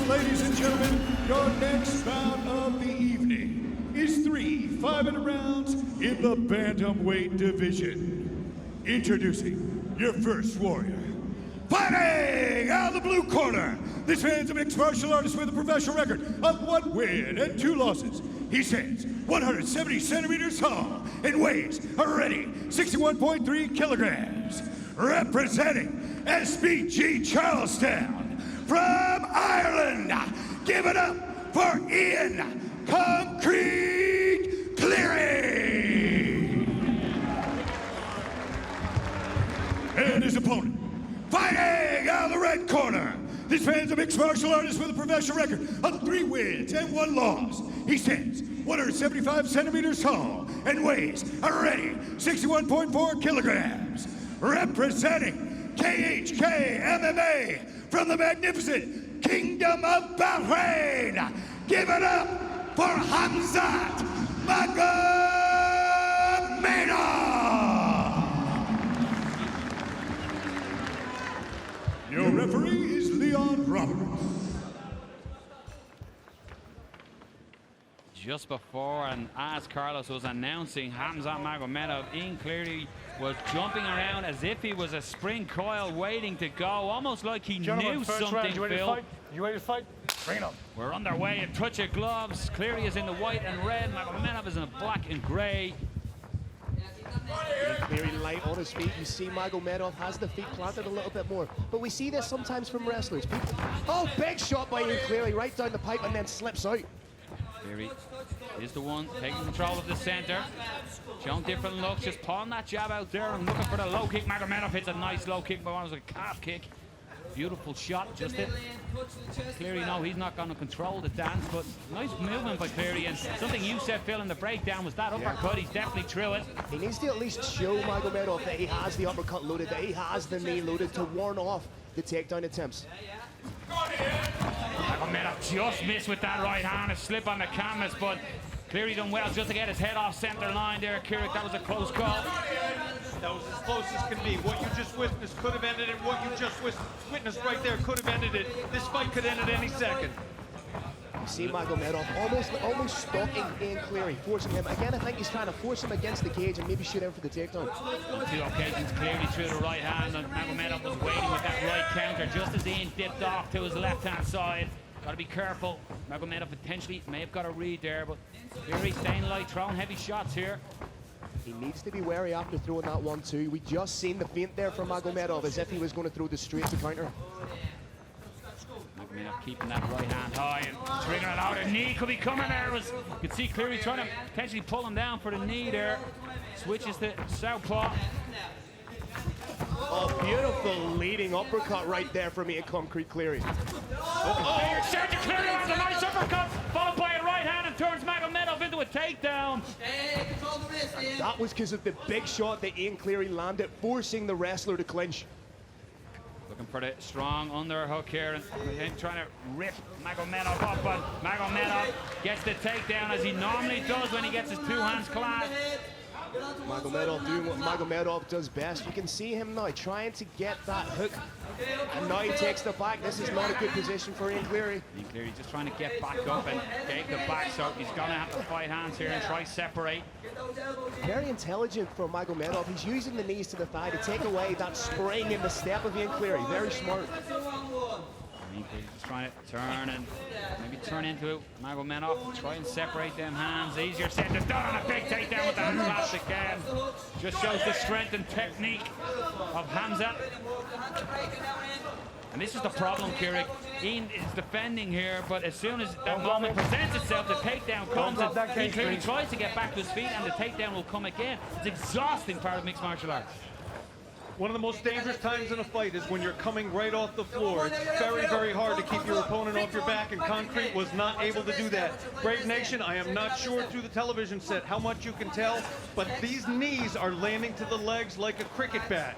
ladies and gentlemen, your next bout of the evening is 3 5-minute rounds in the bantamweight division. Introducing your first warrior. Fighting out of the blue corner, this man's a mixed martial artist with a professional record of 1 win and 2 losses. He stands 170 centimeters tall and weighs a ready 61.3 kilograms. Representing SBG Charlestown from Ireland, give it up for Ian Concrete Cleary. And his opponent. Fighting out of the red corner, this man's a mixed martial artist with a professional record of 3 wins and 1 loss. He stands 175 centimeters tall and weighs a ready 61.4 kilograms. Representing KHK MMA from the magnificent Kingdom of Bahrain, give it up for Hamzat Magomedov. Your referee is Leon Roberts. Just before and as Carlos was announcing Hamzat Magomedov, Ian Cleary was jumping around as if he was a spring coil waiting to go, almost like he knew something, round, you ready Phil. to fight? You ready to fight? Bring it up. We're underway, a touch of gloves. Cleary is in the white and red, Magomedov is in the black and gray. Cleary light on his feet. You see Magomedov has the feet planted a little bit more. But we see this sometimes from wrestlers. Oh, big shot by Ian Cleary right down the pipe and then slips out. Cleary is the one taking control of the center. Showing different looks, just pulling that jab out there and looking for the low kick. Magomedov hits a nice low kick, but one was a calf kick. Beautiful shot, just it. Cleary, no, he's not going to control the dance, but nice movement by Cleary. And something you said, Phil, in the breakdown was that uppercut. He's definitely through it. He needs to at least show Magomedov that he has the uppercut loaded, that he has the knee loaded to warn off the takedown attempts. Magomedov just missed with that right hand, a slip on the canvas, but Cleary done well just to get his head off center line there. Cleary, that was a close call. That was as close as can be. What you just witnessed could have ended it. What you just witnessed right there could have ended it. This fight could end at any second. You see Magomedov almost stalking Ian Cleary, forcing him. Again, I think he's trying to force him against the cage and maybe shoot him for the takedown. On 2 occasions, Cleary threw the right hand, and Magomedov was waiting with that right counter just as Ian dipped off to his left-hand side. Got to be careful. Magomedov potentially may have got a read there, but Cleary staying light, throwing heavy shots here. He needs to be wary after throwing that 1-2. We just seen the feint there from Magomedov as if he was going to throw the straight to counter. Magomedov keeping that right hand high and triggering it out. A knee could be coming there. You could see Cleary trying to potentially pull him down for the knee there. Switches to southpaw. Oh, beautiful leading uppercut right there from Ian Concrete Cleary. Sergio Cleary with a nice uppercut, followed by a right hand and turns Magomedov into a takedown. That was because of the big shot that Ian Cleary landed, forcing the wrestler to clinch. Looking for the strong underhook here and trying to rip Magomedov up, but Magomedov gets the takedown as he normally does when he gets his 2 hands clasped. Magomedov doing what Magomedov does best. You can see him now trying to get that hook. And now he takes the back. This is not a good position for Ian Cleary. Ian Cleary just trying to get back up and take the back, so he's going to have to fight hands here and try separate. Very intelligent from Magomedov. He's using the knees to the thigh to take away that spring in the step of Ian Cleary. Very smart. Ian Cleary just trying to turn and maybe turn into Magomedov and try and separate them hands. Easier said than done on a big takedown with the hand class again. Just shows the strength and technique of Hamzat. And this is the problem, Cleary. Ian is defending here, but as soon as that moment presents itself, the takedown comes, and Ian Cleary tries to get back to his feet, and the takedown will come again. It's exhausting part of mixed martial arts. One of the most dangerous times in a fight is when you're coming right off the floor. It's very, very hard to keep your opponent off your back, and Concrete was not able to do that. Brave Nation, I am not sure through the television set how much you can tell, but these knees are landing to the legs like a cricket bat.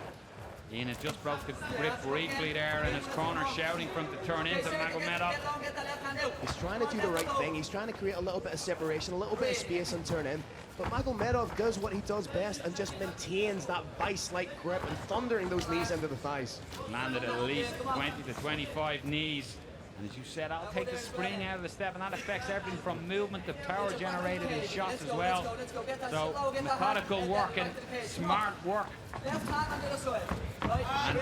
Ian has just broke the grip briefly there in his corner, shouting for him to turn into Magomedov. He's trying to do the right thing. He's trying to create a little bit of separation, a little bit of space and turn in. But Magomedov does what he does best and just maintains that vice-like grip and thundering those knees into the thighs. Landed at least 20 to 25 knees And as you said, I'll take the spring out of the step, and that affects everything from movement to power generated in shots as well. So methodical work and smart work. And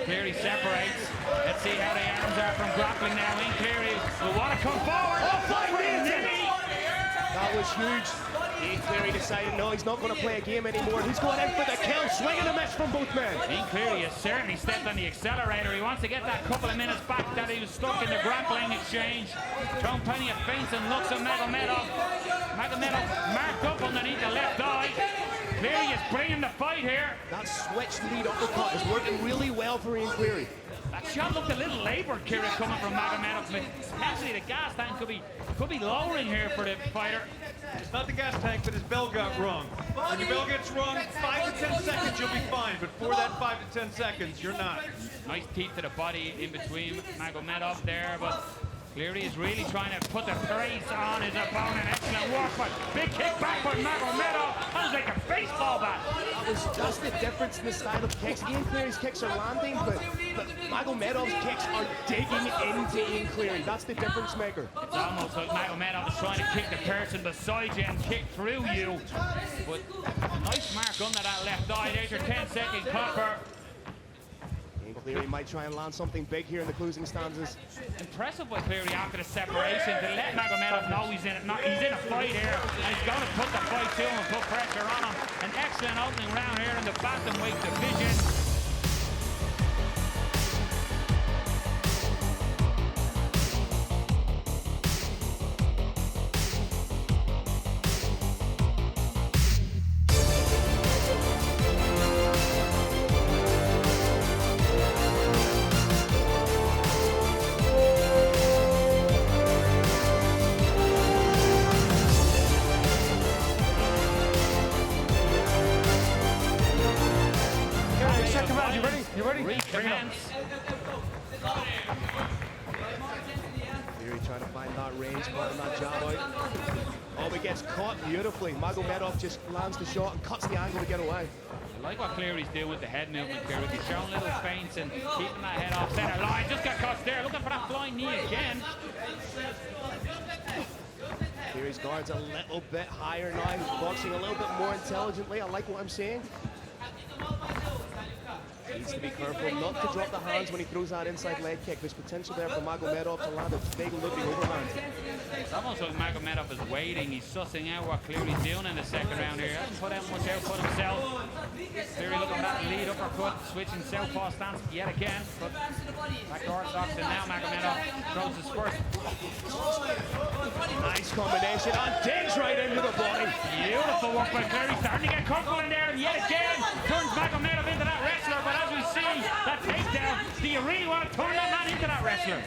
Cleary separates. Let's see how the arms are from grappling now. In Cleary will want to come forward. That was huge. Ian Cleary decided, no, he's not going to play a game anymore. He's going in for the kill. Swing and a miss from both men. Ian Cleary has certainly stepped on the accelerator. He wants to get that couple of minutes back that he was stuck in the grappling exchange. Throwing plenty of feints and looks at Magomedov. Magomedov marked up underneath the left eye. Cleary is bringing the fight here. That switched lead uppercut is working really well for Ian Cleary. That shot looked a little laboured, Cleary, coming from Magomedov. Potentially the gas tank could be lowering here for the fighter. It's not the gas tank, but his bell got rung. When your bell gets rung, 5 to 10 seconds you'll be fine, but for that 5 to 10 seconds, you're not. Nice teeth to the body in between Magomedov there, but Cleary is really trying to put the brace on his opponent. Excellent work, but big kick back by Magomedov. That was like a baseball bat. That's the difference in the style of kicks. Ian Cleary's kicks are landing, but Magomedov's kicks are digging into Ian Cleary. That's the difference maker. It's almost like Magomedov is trying to kick the person beside you and kick through you. But nice mark under that left eye. There's your 10-second clocker. Ian Cleary might try and land something big here in the closing stanzas. Impressive by Cleary after the separation to let Magomedov know he's in a fight here, and he's going to put the fight to him and put pressure on him. An excellent opening round here in the bantamweight division. Recommence. Cleary trying to find that range, find that jab out. Oh, he gets caught beautifully. Magomedov just lands the shot and cuts the angle to get away. I like what Cleary's doing with the head movement, Cleary. He's showing little feints and keeping that head off center line. Just got caught there, looking for that flying knee again. Cleary's guard's a little bit higher now. He's boxing a little bit more intelligently. I like what I'm seeing. Needs to be careful not to drop the hands when he throws that inside leg kick. There's potential there for Magomedov to land a big looping overhand. It's almost like Magomedov is waiting. He's sussing out what Cleary's doing in the second round here. He hasn't put out much output himself. Cleary looking for that lead uppercut, switching southpaw stance yet again. But back to orthodox, and now Magomedov throws his first. Nice combination and digs right into the body. Beautiful work by Cleary, starting to get comfortable in there, and yet again turns Magomedov into that wrestler. But as we see that takedown, do you really want to turn that man into that wrestler?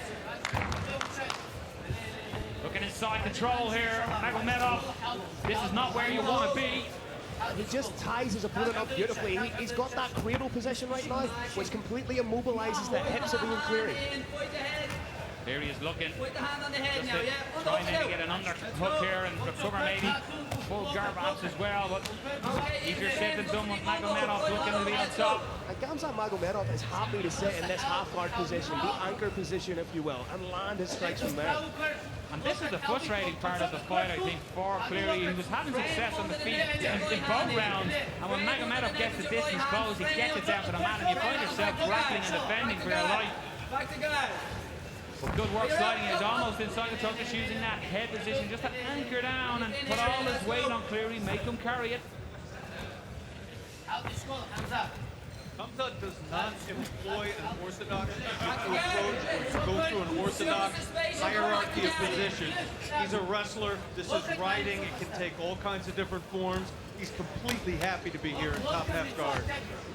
Looking inside control here, Magomedov. This is not where you want to be. He just ties his opponent up beautifully. He's got that cradle position right now, which completely immobilizes the hips of Ian Cleary. Cleary is looking just to try maybe get an underhook here and recover maybe. Full garbats as well, but easier said than done with Magomedov looking to be on top. And Gamzat Magomedov is happy to sit in this half-guard position, the anchor position, if you will, and land his strikes from there. And this is the frustrating part of the fight, I think, for Cleary. He was having success on the feet in both rounds, and when Magomedov gets the distance close, he gets it down to the mat, and you find yourself grappling and defending for your life. But good work sliding. He's almost inside the trunk, just using that head position just to anchor down and put all his weight on Cleary, make him carry it. Gamzat does not employ an orthodox approach or go through an orthodox hierarchy of positions. He's a wrestler. This is riding. It can take all kinds of different forms. He's completely happy to be here in top half guard.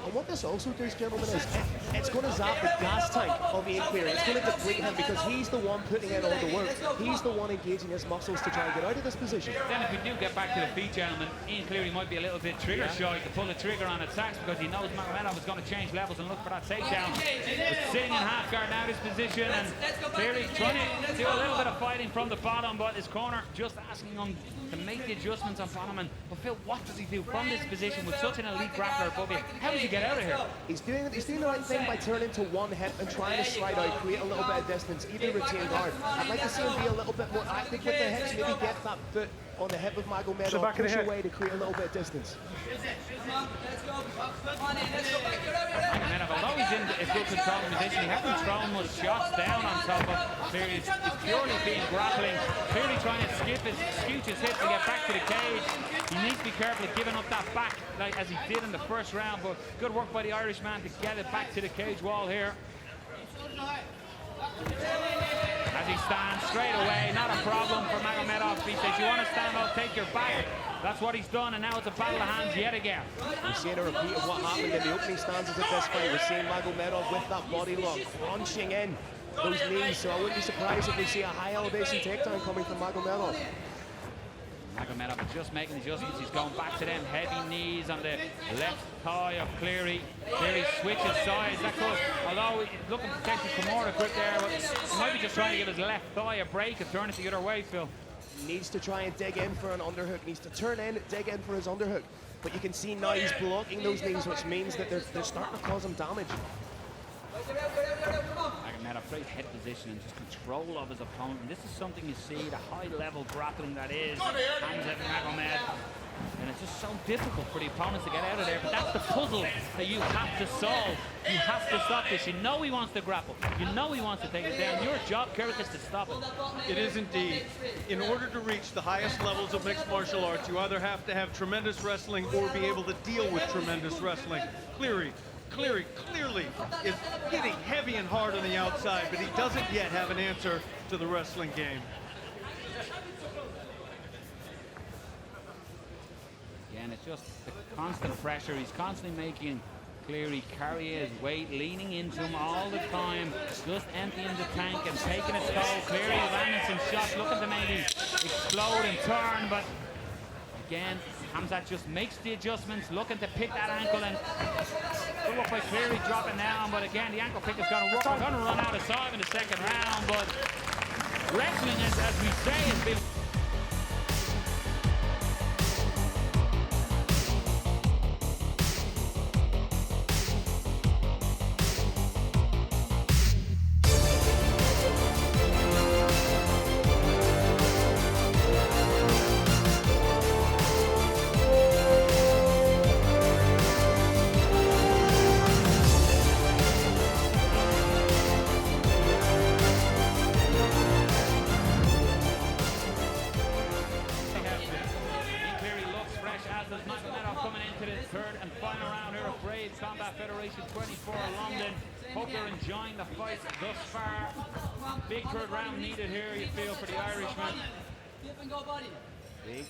And what this also does, gentlemen, is it's going to zap the gas tank of Ian Cleary. It's going to deplete him because he's the one putting in all the work. He's the one engaging his muscles to try and get out of this position. Then if we do get back to the feet, gentlemen, Ian Cleary might be a little bit trigger shy to pull the trigger on attacks because he knows Magomedov is going to change levels and look for that takedown. He's sitting in half guard now, this position, and Cleary trying to do a little bit of fighting from the bottom, but his corner just asking him to make the adjustments on bottom. And but Phil, what does does he do from this position with such an elite grappler above him? How does he get out of here? He's doing the right thing by turning to one hip and trying to slide out, create a little bit of distance, even retain guard. I'd like to see him be a little bit more active with the hips, maybe get that foot on the hip of Magomedov, push away to create a little bit of distance. Magomedov, although he's in a good controlling position, he hasn't thrown much shots down on top of Cleary. It's purely being grappling, clearly trying to scoot his hips to get back to the cage. He needs to be careful of giving up that back like as he did in the first round, but good work by the Irishman to get it back to the cage wall here. As he stands straight away, not a problem for Magomedov. He says, you want to stand, I'll take your back. That's what he's done, and now it's a battle of hands yet again. We're seeing a repeat of what happened in the opening stanzas of this fight. We're seeing Magomedov with that body lock, crunching in those knees, so I wouldn't be surprised if we see a high elevation takedown coming from Magomedov. Magomedov just making adjustments. He's going back to them heavy knees on the left thigh of Cleary. Cleary switches sides. That could, although he's looking to potentially come more quick there, but he might be just trying to give his left thigh a break and turn it the other way, Phil. Needs to try and dig in for an underhook. Needs to turn in, dig in for his underhook. But you can see now he's blocking those knees, which means that they're starting to cause him damage. Magomedov, great head position and just control of his opponent. And this is something you see, the high-level grappling that is Hamza Magomedov. And it's just so difficult for the opponents to get out of there. But that's the puzzle that you have to solve. You have to stop this. You know he wants to grapple. You know he wants to take it down. Your job, Kirk, is to stop it. It is indeed. In order to reach the highest levels of mixed martial arts, you either have to have tremendous wrestling or be able to deal with tremendous wrestling. Cleary clearly is hitting heavy and hard on the outside, but he doesn't yet have an answer to the wrestling game. Again, it's just the constant pressure. He's constantly making Cleary carry his weight, leaning into him all the time, just emptying the tank and taking its toll. Cleary landing some shots, looking to maybe explode and turn, but again, Hamza just makes the adjustments, looking to pick that ankle, and good work by Cleary dropping down, but again, the ankle pick is going to work. We're going to run out of time in the second round, but wrestling, as we say, has been... Hope you're enjoying the fight thus far. Big third round needed here, you feel, for the Irishman.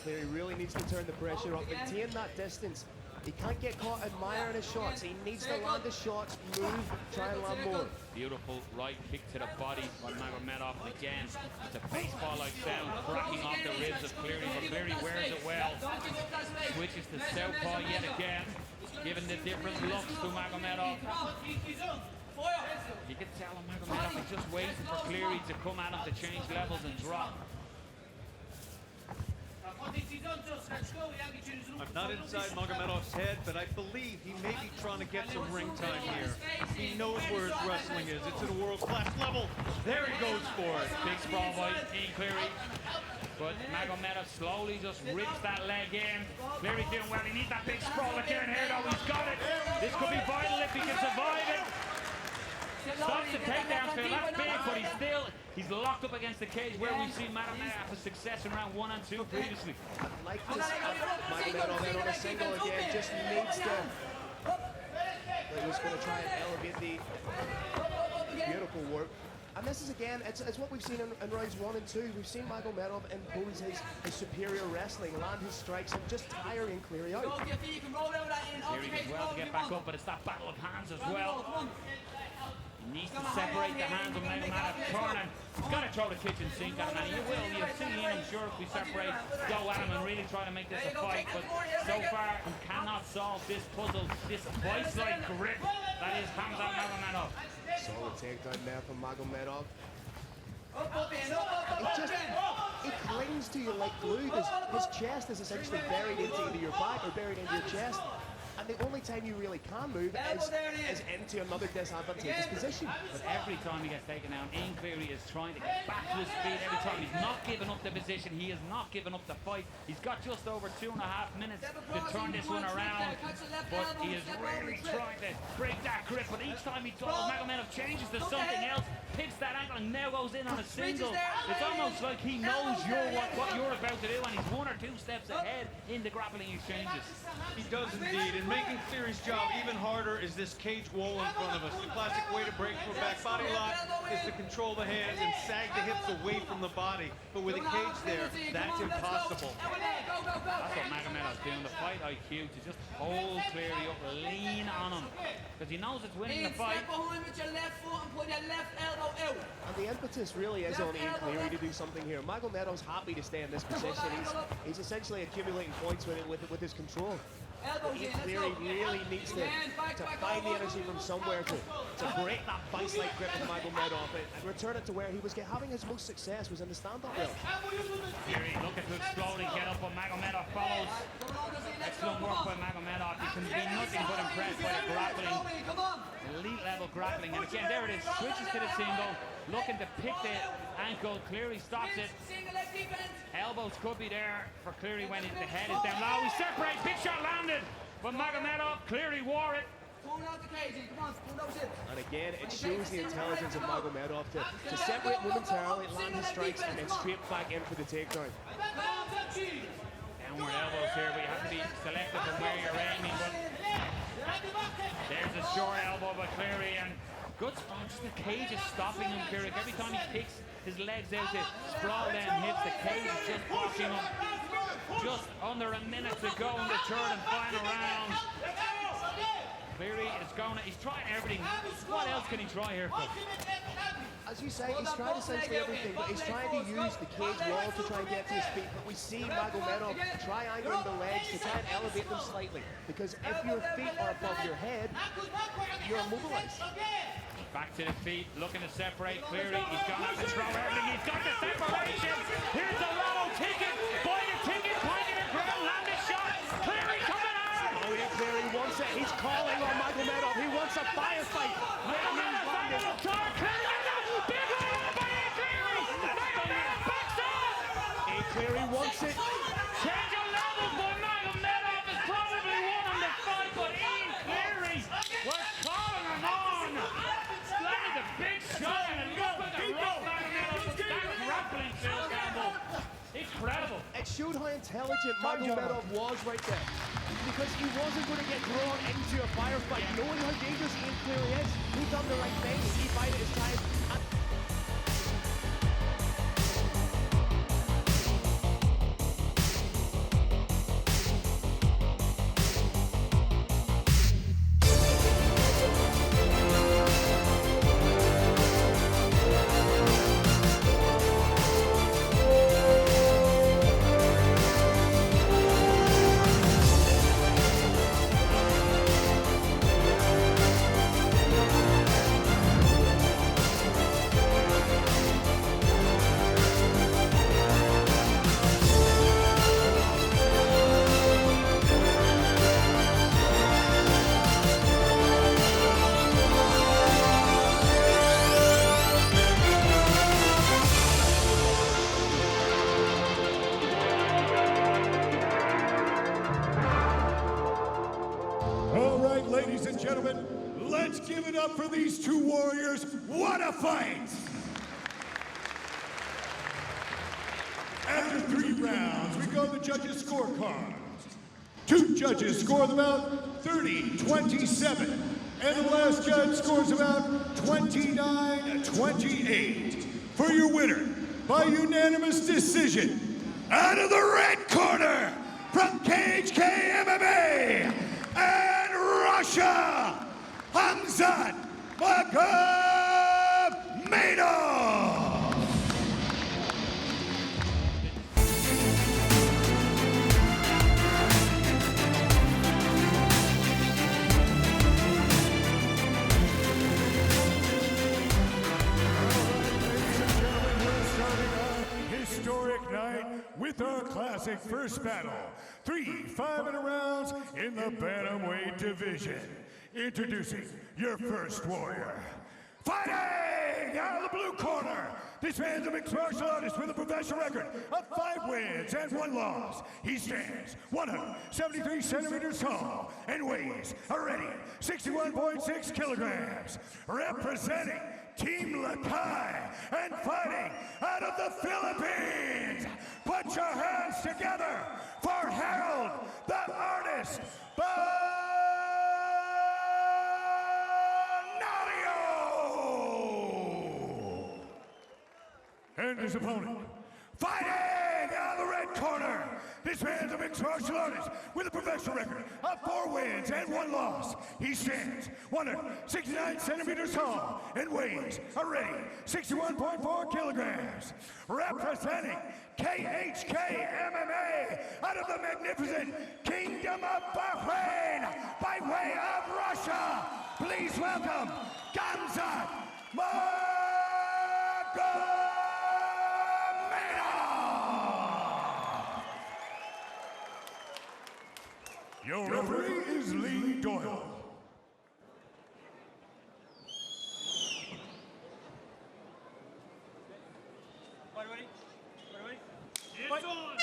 Cleary really needs to turn the pressure up, maintain that distance. He can't get caught admiring his shots. He needs to land his shots, move, try and land more. Beautiful right kick to the body by Magomedov. Again, it's a baseball-like sound, cracking off the ribs of Cleary, but Cleary wears it well. Switches to southpaw yet again, giving the different looks to Magomedov. You can tell Magomedov is just waiting for Cleary to come at him to change levels and drop. I'm not inside Magomedov's head, but I believe he may be trying to get some ring time here. He knows where his wrestling is. It's at a world-class level. There he goes for it. Big sprawl by Cleary. But Magomedov slowly just rips that leg in. Cleary's doing well. He needs that big sprawl again here, though. He's got it. This could be vital if he can survive it. Stops the takedown, Phil. That's big, but he's locked up against the cage where we've seen Magomedov have success in round 1 and 2 previously. I'd like to see Magomedov in on a single again. Just needs to. He's going to try and elevate the beautiful work. And this is, again, it's what we've seen in rounds 1 and 2. We've seen Magomedov impose his superior wrestling, land his strikes, and just tiring Cleary out. Cleary does well to get back up, but it's that battle of hands as well. He needs to separate the hands of Magomedov, turning. He's got to throw the kitchen sink at him, and he will. You'll see him, I'm sure, if we separate, go at him and really try to make this a fight. But so far, he cannot solve this puzzle, this vice-like grip that is Hamza Magomedov. Solid takedown there from Magomedov. he clings to you like glue. His chest is essentially buried into either your back or buried into your chest. And the only time you really can move is into another disadvantageous position. But every time he gets taken down, Ian Cleary is trying to get back to his feet every time. He's not giving up the position. He is not giving up the fight. He's got just over 2.5 minutes to turn this one around. But he is really trying to break that grip. But each time he does, Magomedov changes to something else, picks that ankle, and now goes in on a single. It's almost like he knows what you're about to do, and he's 1 or 2 steps ahead in the grappling exchanges. He does indeed, and making Cleary's job even harder is this cage wall in front of us. The classic way to break from a back body lock is to control the hands and sag the hips away from the body. But with a cage there, that's impossible. That's what Magomedov's doing. The fight IQ to just hold Cleary up, lean on him, because he knows it's winning the fight. And the impetus really is on Ian Cleary to do something here. Magomedov's happy to stay in this position. He's essentially accumulating points with his control. Ian Cleary really needs to find the energy from somewhere to break that vice-like grip of Magomedov and return it to where he was having his most success was in the stand-up rail. Cleary looking to explode and get up, but Magomedov follows. Excellent work by Magomedov. He can be nothing but impressed by the grappling. Elite level grappling. And again, there it is. Switches to the single. Looking to pick the ankle. Cleary stops it. Elbows could be there for Cleary when the head is down low. He separates. Big shot landed. But Magomedov, Cleary wore it. And again, it shows the intelligence of Magomedov to separate momentarily, land his strikes, and then straight back in for the takedown. Downward elbows here, but you have to be selective of where you're aiming. But there's a short elbow by Cleary, and good spot. Just the cage is stopping him, Cleary. Every time he kicks his legs out to sprawl down hips, the cage is just blocking him. Just under a minute to go in the third and final round. Cleary is going, he's trying everything. What else can he try here, Phil? As you say, he's tried essentially everything, but he's trying to use the cage wall to try and get to his feet. But we see Magomedov triangling the legs to try and elevate them slightly. Because if your feet are above your head, you're immobilized. Back to the feet, looking to separate Cleary. He's got to throw everything. He's got the separation. Here's the lotto ticket. Buy the ticket, point it ground, land a shot. Cleary coming out. Oh, yeah, Cleary wants it. He's calling on Magomedov. He wants a firefight. Magomedov back on the top. Cleary, big one by Ian Cleary. Magomedov backs off. Ian Cleary wants it. Change of levels, but Magomedov is probably won the fight, but Ian Cleary was calling him on. Landed a big shot, and it looked like a rough Magomedov. That grappling, Phil Campbell. Incredible. It showed how intelligent Magomedov was right there. Because he wasn't going to get drawn into a firefight. Knowing how dangerous Ian Cleary is, he done the right thing. He bided his time. All right, ladies and gentlemen, let's give it up for these two warriors. What a fight! After 3 rounds, we go to the judges' scorecards. 2 judges scored about 30-27, and the last judge scores about 29-28. For your winner, by unanimous decision, out of the red corner, from Cage MMA, and Russia, Hamzat Magomedov. Historic night. with our classic first battle. 3 5-minute rounds in the bantamweight division. Introducing your first warrior. Fighting out of the blue corner, this man's a mixed martial artist with a professional record of 5 wins and 1 loss. He stands 173 centimeters tall and weighs a ready 61.6 kilograms. Representing Team Lakai and fighting out of the Philippines. Put your hands together for Harold the Artist and his opponent, fighting out of the red corner. This man's a mixed martial artist with a professional record of 4 wins and 1 loss. He stands 169 centimeters tall and weighs a ready 61.4 kilograms. Representing KHK MMA out of the magnificent Kingdom of Bahrain by way of Russia. Please welcome Gamzat Magomedov. Your referee is Lee Doyle. It's on!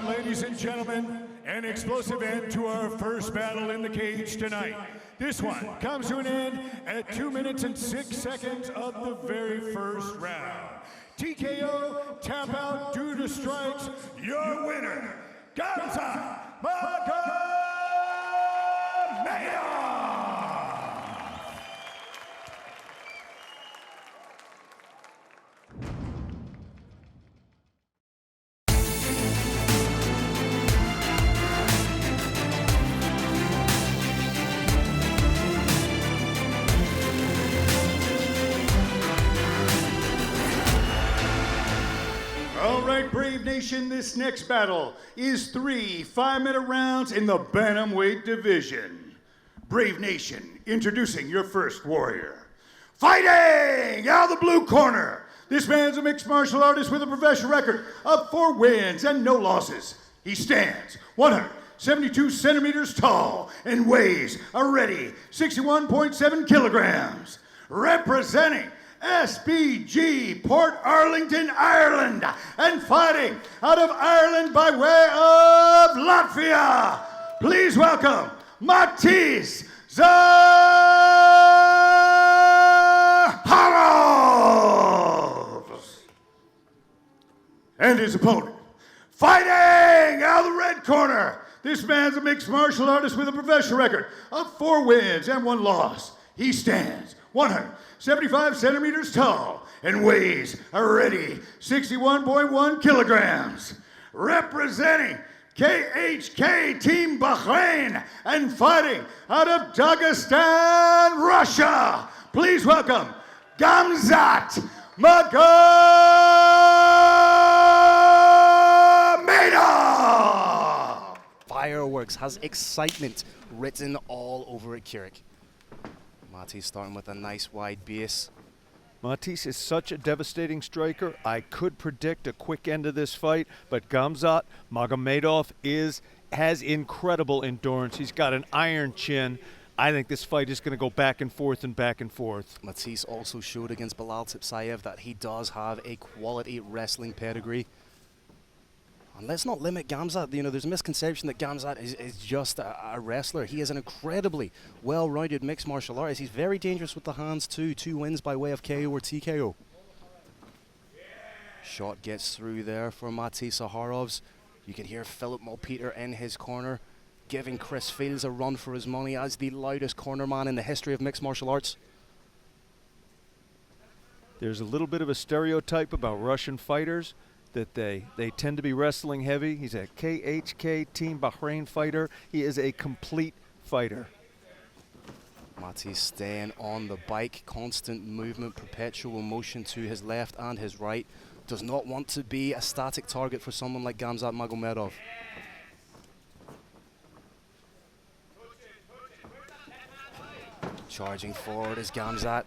Ladies and gentlemen, an explosive end to our first battle in the cage tonight. This one comes to an end at 2 minutes and 6 seconds of the very first round. TKO, tap out, due to strikes, your winner, Gamzat Magomedov! All right, Brave Nation, this next battle is 3 5-minute rounds in the bantamweight division. Brave Nation, introducing your first warrior. Fighting out of the blue corner, this man's a mixed martial artist with a professional record of 4 wins and no losses. He stands 172 centimeters tall and weighs a ready 61.7 kilograms. Representing SBG, Port Arlington, Ireland, and fighting out of Ireland by way of Latvia. Please welcome Matis Zaharov and his opponent. Fighting out of the red corner, this man's a mixed martial artist with a professional record of 4 wins and 1 loss. He stands 175 centimeters tall and weighs a ready 61.1 kilograms. Representing KHK Team Bahrain and fighting out of Dagestan, Russia. Please welcome Gamzat Magomedov. Fireworks, has excitement written all over it, Kirik. Matis starting with a nice wide base. Matis is such a devastating striker. I could predict a quick end of this fight, but Gamzat Magomedov has incredible endurance. He's got an iron chin. I think this fight is going to go back and forth and back and forth. Matis also showed against Belal Tipsayev that he does have a quality wrestling pedigree. And let's not limit Gamzat. You know, there's a misconception that Gamzat is just a wrestler. He is an incredibly well-rounded mixed martial artist. He's very dangerous with the hands too. 2 wins by way of KO or TKO. Shot gets through there for Matis Zaharovs. You can hear Philip Malpeter in his corner, giving Chris Fields a run for his money as the loudest corner man in the history of mixed martial arts. There's a little bit of a stereotype about Russian fighters, that they tend to be wrestling heavy. He's a KHK Team Bahrain fighter. He is a complete fighter. Matis staying on the bike, constant movement, perpetual motion to his left and his right. Does not want to be a static target for someone like Gamzat Magomedov. Charging forward is Gamzat.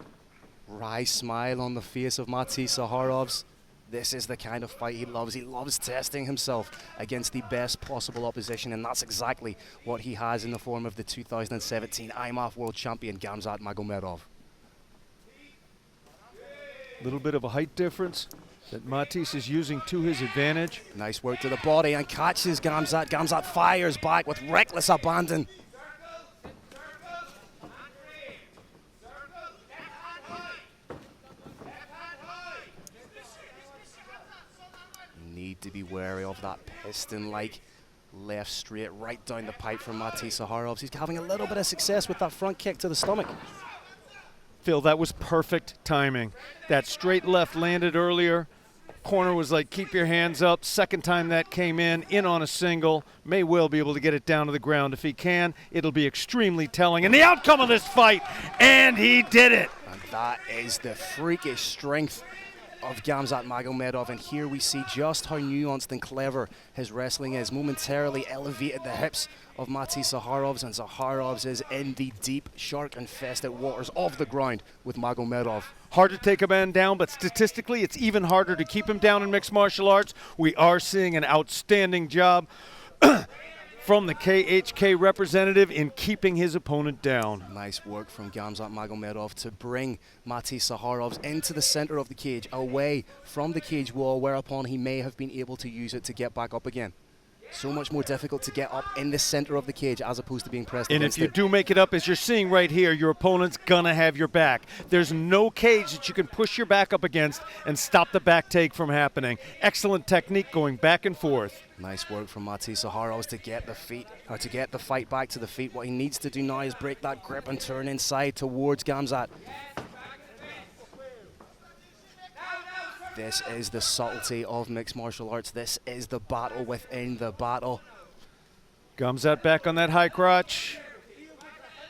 Wry smile on the face of Matis Zaharovs. This is the kind of fight he loves. He loves testing himself against the best possible opposition, and that's exactly what he has in the form of the 2017 IMAF World Champion, Gamzat Magomedov. A little bit of a height difference that Matis is using to his advantage. Nice work to the body and catches Gamzat. Gamzat fires back with reckless abandon. Need to be wary of that piston-like left straight right down the pipe from Matis Zaharovs. He's having a little bit of success with that front kick to the stomach. Phil, that was perfect timing. That straight left landed earlier. Corner was like, keep your hands up. Second time that came in on a single. May well be able to get it down to the ground. If he can, it'll be extremely telling in the outcome of this fight. And he did it. And that is the freakish strength of Gamzat Magomedov, and here we see just how nuanced and clever his wrestling is. Momentarily elevated the hips of Matis Zaharovs, and Zaharovs is in the deep, shark-infested waters of the ground with Magomedov. Hard to take a man down, but statistically it's even harder to keep him down in mixed martial arts. We are seeing an outstanding job from the KHK representative in keeping his opponent down. Nice work from Gamzat Magomedov to bring Matis Zaharovs into the center of the cage, away from the cage wall, whereupon he may have been able to use it to get back up again. So much more difficult to get up in the center of the cage as opposed to being pressed And against if you it. do make it up, as you're seeing right here, your opponent's gonna have your back. There's no cage that you can push your back up against and stop the back take from happening. Excellent technique going back and forth. Nice work from Matis Zaharov to get the feet, or to get the fight back to the feet. What he needs to do now is break that grip and turn inside towards Gamzat. This is the subtlety of mixed martial arts. This is the battle within the battle. Gamzat back on that high crotch.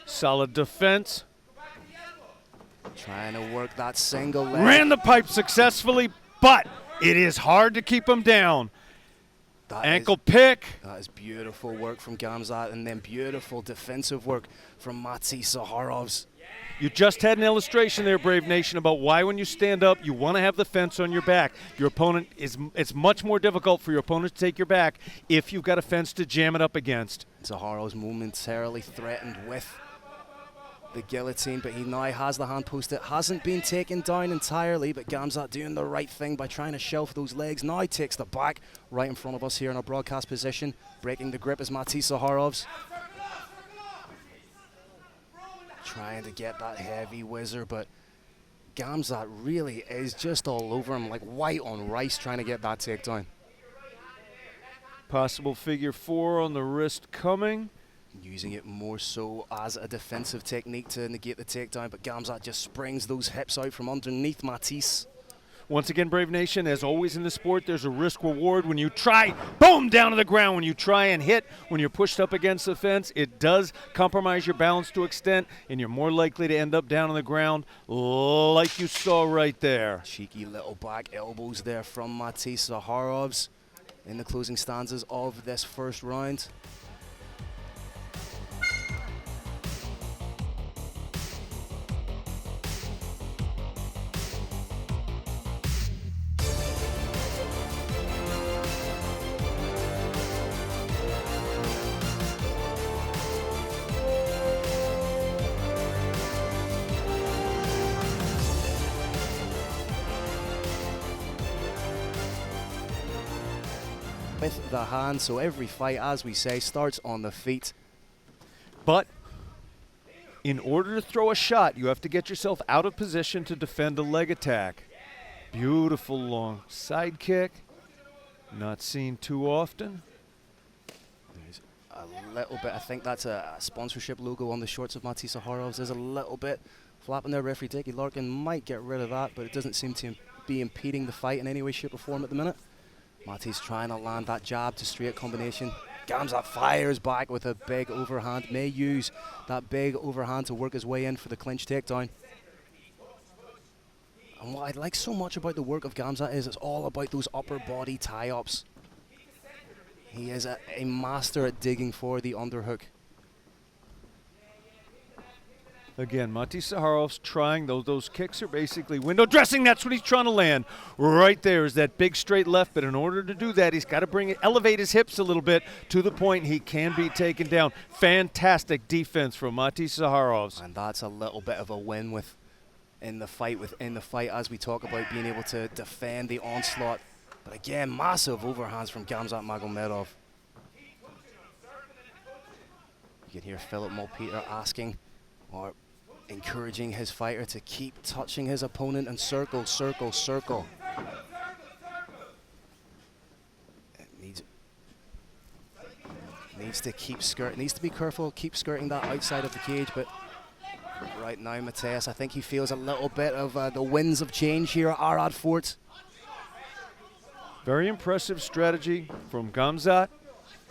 Solid defense. Trying to work that single leg. Ran the pipe successfully, but it is hard to keep him down. Ankle pick. That is beautiful work from Gamzat, and then beautiful defensive work from Matis Zaharovs. You just had an illustration there, Brave Nation, about why when you stand up, you want to have the fence on your back. Your opponent it's much more difficult for your opponent to take your back if you've got a fence to jam it up against. Zaharov's momentarily threatened with the guillotine, but he now has the hand post. It hasn't been taken down entirely, but Gamzat doing the right thing by trying to shelf those legs. Now he takes the back right in front of us here in our broadcast position. Breaking the grip is Matis Zaharovs. Trying to get that heavy whizzer, but Gamzat really is just all over him like white on rice trying to get that takedown. Possible figure four on the wrist coming. Using it more so as a defensive technique to negate the takedown, but Gamzat just springs those hips out from underneath Matis. Once again, Brave Nation, as always in the sport, there's a risk reward when you try, boom, down to the ground. When you try and hit, when you're pushed up against the fence, it does compromise your balance to an extent, and you're more likely to end up down on the ground like you saw right there. Cheeky little back elbows there from Matis Zaharovs in the closing stanzas of this first round. With the hand, so every fight, as we say, starts on the feet. But in order to throw a shot, you have to get yourself out of position to defend a leg attack. Beautiful long side kick. Not seen too often. There's a little bit, I think that's a sponsorship logo on the shorts of Matis Zaharovs. There's a little bit flapping there. Referee Dickie Larkin might get rid of that, but it doesn't seem to be impeding the fight in any way, shape or form at the minute. Matis trying to land that jab to straight combination. Gamzat fires back with a big overhand. May use that big overhand to work his way in for the clinch takedown. And what I like so much about the work of Gamzat is it's all about those upper body tie-ups. He is a master at digging for the underhook. Again, Matis Zaharov's trying, those kicks are basically window dressing. That's what he's trying to land. Right there is that big straight left, but in order to do that, he's got to elevate his hips a little bit to the point he can be taken down. Fantastic defense from Matis Zaharovs. And that's a little bit of a win within the fight, as we talk about being able to defend the onslaught. But again, massive overhands from Gamzat Magomedov. You can hear Philip Malpeter asking, or encouraging his fighter to keep touching his opponent and circle, circle, circle. It needs to keep needs to be careful, keep skirting that outside of the cage, but right now, Mateus, I think he feels a little bit of the winds of change here at Arad Fort. Very impressive strategy from Gamzat.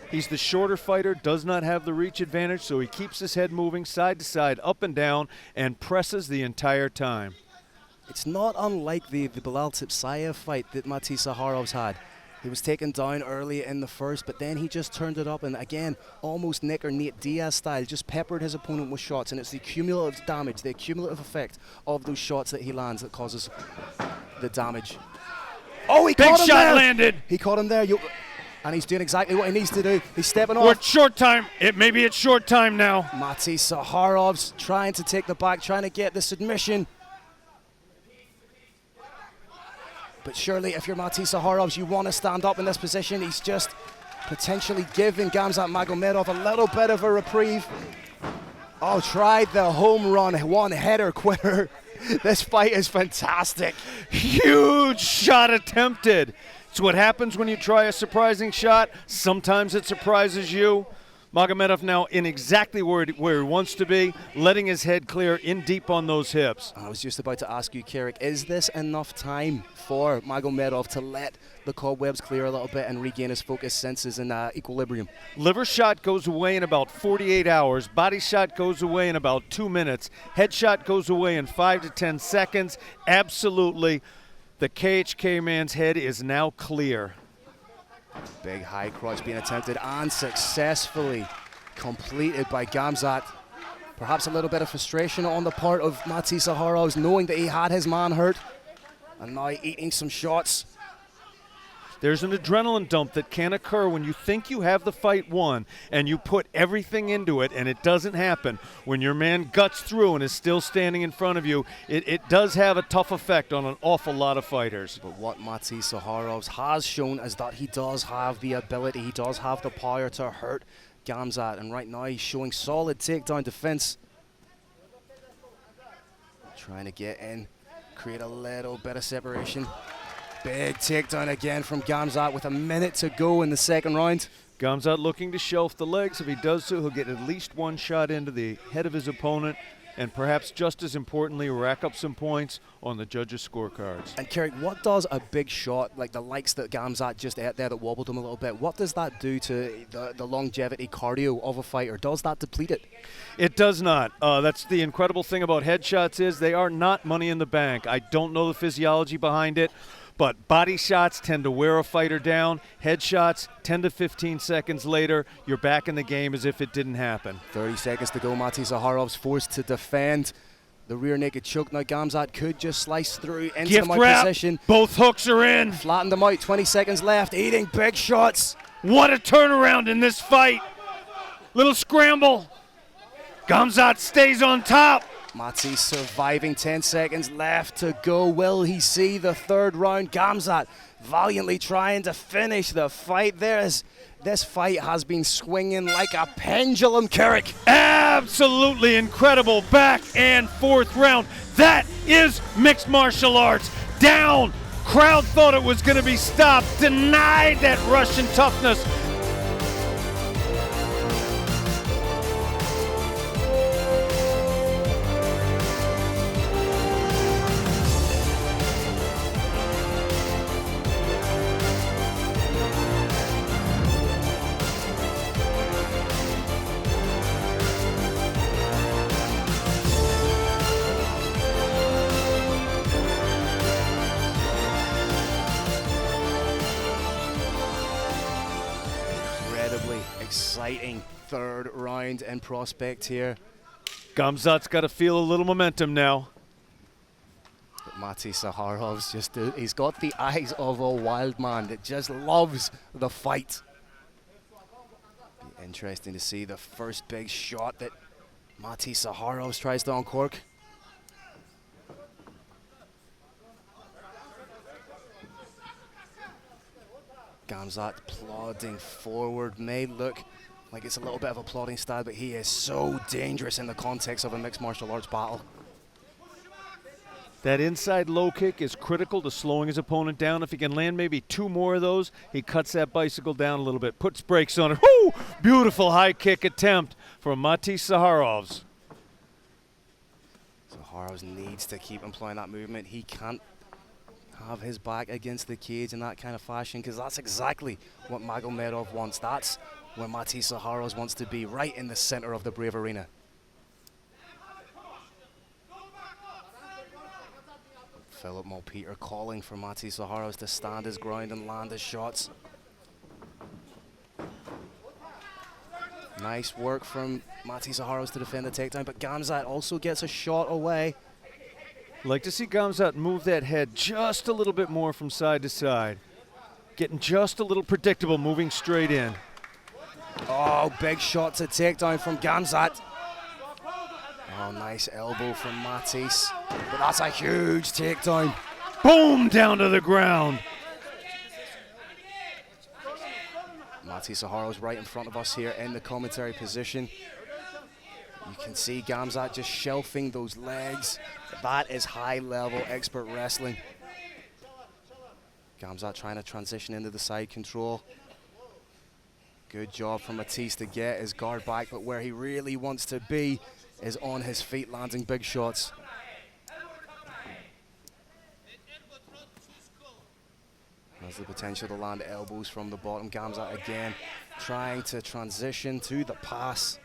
He's the shorter fighter, does not have the reach advantage, so he keeps his head moving side to side, up and down, and presses the entire time. It's not unlike the Belal Tipsayev fight that Matis Zaharovs had. He was taken down early in the first, but then he just turned it up, and again, almost Nick or Nate Diaz style, just peppered his opponent with shots, and it's the cumulative damage, the cumulative effect of those shots that he lands that causes the damage. Oh, he Big caught him shot there. landed. He caught him there. And he's doing exactly what he needs to do. He's stepping We're off. at short time. Maybe it's short time now. Matis Zaharovs trying to take the back, trying to get the submission. But surely if you're Matis Zaharovs, you want to stand up in this position. He's just potentially giving Gamzat Magomedov a little bit of a reprieve. Oh, tried the home run, one-header quitter. This fight is fantastic. Huge shot attempted. It's what happens when you try a surprising shot. Sometimes it surprises you. Magomedov now in exactly where he wants to be, letting his head clear in deep on those hips. I was just about to ask you, Carrick, is this enough time for Magomedov to let the cobwebs clear a little bit and regain his focus, senses, and equilibrium? Liver shot goes away in about 48 hours. Body shot goes away in about 2 minutes. Head shot goes away in 5 to 10 seconds. Absolutely. The KHK man's head is now clear. Big high crotch being attempted and successfully completed by Gamzat. Perhaps a little bit of frustration on the part of Mati Zaharov, knowing that he had his man hurt and now eating some shots. There's an adrenaline dump that can occur when you think you have the fight won and you put everything into it and it doesn't happen. When your man guts through and is still standing in front of you, it does have a tough effect on an awful lot of fighters. But what Mati Zaharov has shown is that he does have the ability, he does have the power to hurt Gamzat, and right now he's showing solid takedown defense. Trying to get in, create a little bit of separation. Big takedown again from Gamzat with a minute to go in the second round. Gamzat looking to shelf the legs. If he does so, he'll get at least one shot into the head of his opponent, and perhaps just as importantly, rack up some points on the judges' scorecards. And Carrick, what does a big shot like the likes that Gamzat just ate there that wobbled him a little bit, what does that do to the longevity cardio of a fighter? Does that deplete it? It does not. That's the incredible thing about headshots is they are not money in the bank. I don't know the physiology behind it, but body shots tend to wear a fighter down. Headshots, 10 to 15 seconds later, you're back in the game as if it didn't happen. 30 seconds to go. Mati Zaharov's forced to defend the rear naked choke. Now Gamzat could just slice through into Gift the mount wrap. position. Both hooks are in. Flatten them out. 20 seconds left. Eating big shots. What a turnaround in this fight. Little scramble. Gamzat stays on top. Mati surviving, 10 seconds left to go. Will he see the third round? Gamzat valiantly trying to finish the fight. This fight has been swinging like a pendulum, Carrick. Absolutely incredible back and forth round. That is mixed martial arts. Down. Crowd thought it was going to be stopped. Denied that Russian toughness. Exciting third round in prospect here. Gamzat's got to feel a little momentum now. But Mati Zaharov's he's got the eyes of a wild man that just loves the fight. Be interesting to see the first big shot that Mati Zaharov tries to uncork. Gamzat plodding forward, may look like it's a little bit of a plodding style, but he is so dangerous in the context of a mixed martial arts battle. That inside low kick is critical to slowing his opponent down. If he can land maybe two more of those, he cuts that bicycle down a little bit, puts brakes on it. Woo! Beautiful high kick attempt from Mati Zaharovs. Zaharovs needs to keep employing that movement. He can't have his back against the cage in that kind of fashion, because that's exactly what Magomedov wants. That's where Mati Zaharovs wants to be, right in the center of the Brave Arena. Philip Malpeter calling for Mati Zaharovs to stand his ground and land his shots. Nice work from Mati Zaharovs to defend the takedown, but Gamzat also gets a shot away. Like to see Gamzat move that head just a little bit more from side to side. Getting just a little predictable, moving straight in. Oh, big shot to takedown from Gamzat. Oh, nice elbow from Matis. But that's a huge takedown. Boom, down to the ground. Mati Zaharov's right in front of us here in the commentary position. You can see Gamzat just shelving those legs. That is high-level expert wrestling. Gamzat trying to transition into the side control. Good job from Matisse to get his guard back, but where he really wants to be is on his feet, landing big shots. Has the potential to land elbows from the bottom. Gamzat again trying to transition to the pass.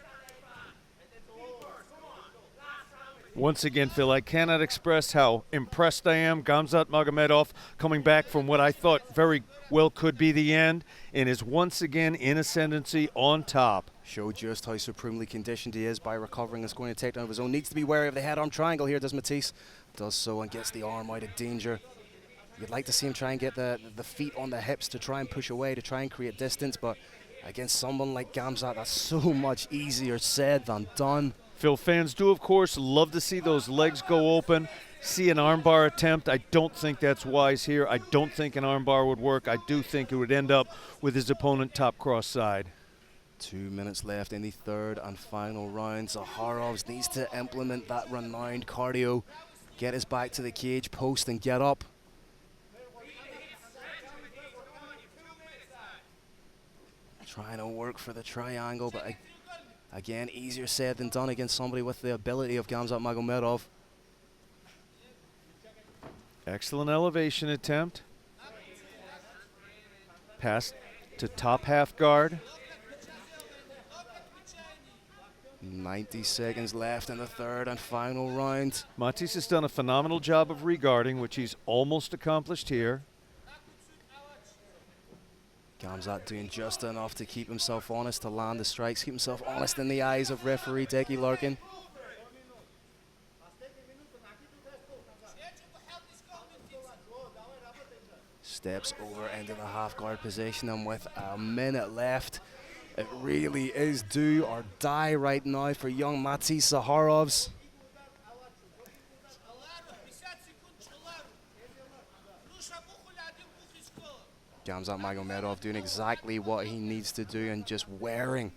Once again, Phil, I cannot express how impressed I am. Gamzat Magomedov coming back from what I thought very well could be the end and is once again in ascendancy on top. Showed just how supremely conditioned he is by recovering and scoring a takedown of his own. Needs to be wary of the head-arm triangle here, does Matisse. Does so and gets the arm out of danger. You'd like to see him try and get the feet on the hips to try and push away, to try and create distance, but against someone like Gamzat, that's so much easier said than done. Phil, fans do, of course, love to see those legs go open, see an armbar attempt. I don't think that's wise here. I don't think an armbar would work. I do think it would end up with his opponent top cross side. 2 minutes left in the third and final round. Zaharov needs to implement that renowned cardio, get his back to the cage, post and get up. Trying to work for the triangle, but again, easier said than done against somebody with the ability of Gamzat Magomedov. Excellent elevation attempt. Pass to top half guard. 90 seconds left in the third and final round. Matisse has done a phenomenal job of regarding, which he's almost accomplished here. Gamzat doing just enough to keep himself honest, to land the strikes, keep himself honest in the eyes of referee Deki Larkin. Steps over into the half guard position, and with a minute left, it really is do or die right now for young Matisse Zaharovs. Gamzat Magomedov doing exactly what he needs to do and just wearing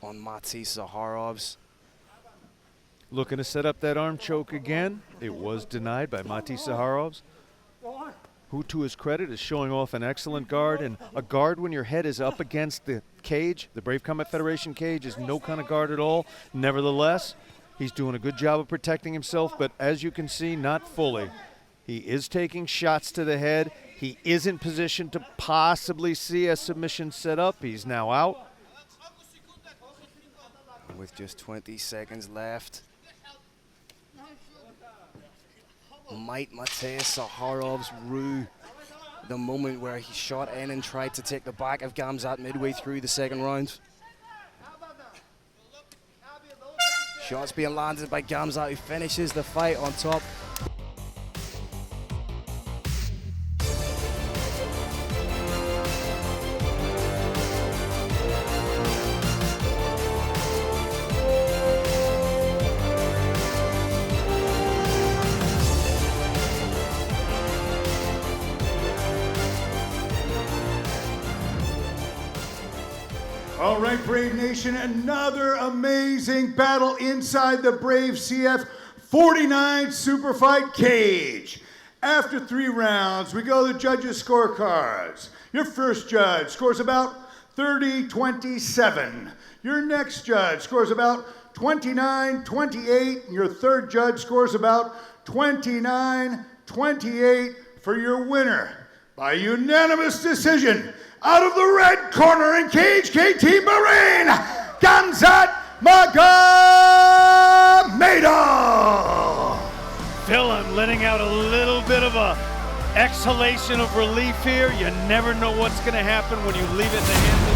on Matisse Zaharovs. Looking to set up that arm choke again. It was denied by Matisse Zaharovs, who to his credit is showing off an excellent guard, and a guard when your head is up against the cage. The Brave Combat Federation cage is no kind of guard at all. Nevertheless, he's doing a good job of protecting himself, but as you can see, not fully. He is taking shots to the head. He is in position to possibly see a submission set up. He's now out. With just 20 seconds left, might Matisse Zaharovs rue the moment where he shot in and tried to take the back of Gamzat midway through the second round? Shots being landed by Gamzat, who finishes the fight on top. All right, Brave Nation, another amazing battle inside the Brave CF 49 Super Fight cage. After 3 rounds, we go to the judges' scorecards. Your first judge scores about 30-27. Your next judge scores about 29-28. Your third judge scores about 29-28 for your winner. By unanimous decision, out of the red corner in cage, KT Marine, Gamzat Magomedov. Phil, I'm letting out a little bit of a exhalation of relief here. You never know what's going to happen when you leave it in the hands of